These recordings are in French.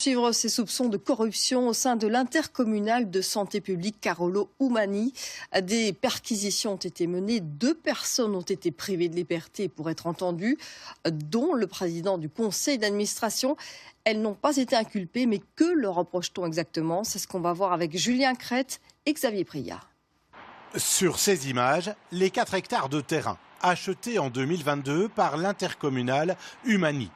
Suivre ces soupçons de corruption au sein de l'intercommunal de santé publique Carolo Umani. Des perquisitions ont été menées. 2 personnes ont été privées de liberté pour être entendues, dont le président du conseil d'administration. Elles n'ont pas été inculpées, mais que leur reproche-t-on exactement? C'est ce qu'on va voir avec Julien Crête et Xavier Priat. Sur ces images, les 4 hectares de terrain achetés en 2022 par l'intercommunal Umani.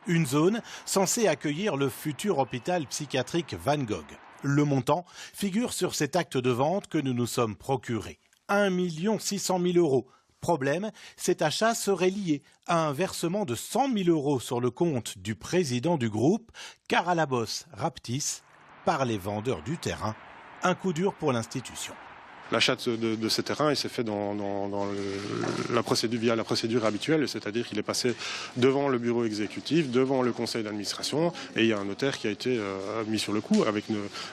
Une zone censée accueillir le futur hôpital psychiatrique Van Gogh. Le montant figure sur cet acte de vente que nous nous sommes procurés. 1 600 000 €. Problème, cet achat serait lié à un versement de 100 000 € sur le compte du président du groupe, Caralabos Raptis, par les vendeurs du terrain. Un coup dur pour l'institution. L'achat de ces terrains, il s'est fait via la procédure habituelle, c'est-à-dire qu'il est passé devant le bureau exécutif, devant le conseil d'administration, et il y a un notaire qui a été mis sur le coup avec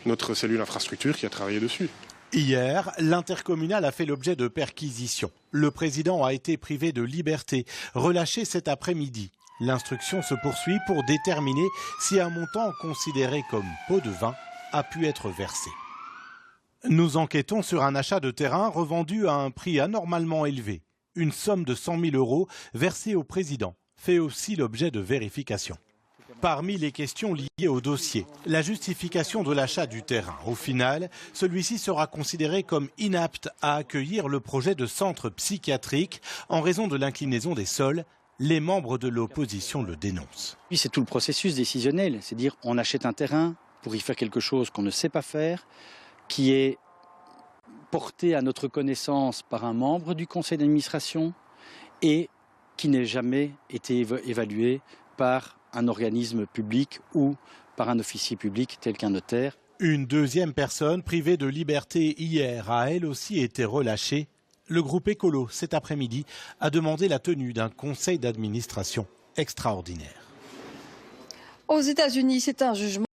notre cellule infrastructure qui a travaillé dessus. Hier, l'intercommunal a fait l'objet de perquisitions. Le président a été privé de liberté, relâché cet après-midi. L'instruction se poursuit pour déterminer si un montant considéré comme pot de vin a pu être versé. Nous enquêtons sur un achat de terrain revendu à un prix anormalement élevé. Une somme de 100 000 € versée au président fait aussi l'objet de vérifications. Parmi les questions liées au dossier, la justification de l'achat du terrain. Au final, celui-ci sera considéré comme inapte à accueillir le projet de centre psychiatrique en raison de l'inclinaison des sols. Les membres de l'opposition le dénoncent. C'est tout le processus décisionnel, c'est-à-dire on achète un terrain pour y faire quelque chose qu'on ne sait pas faire, qui est porté à notre connaissance par un membre du conseil d'administration et qui n'a jamais été évalué par un organisme public ou par un officier public tel qu'un notaire. Une deuxième personne privée de liberté hier a elle aussi été relâchée. Le groupe Écolo, cet après-midi, a demandé la tenue d'un conseil d'administration extraordinaire. Aux États-Unis, c'est un jugement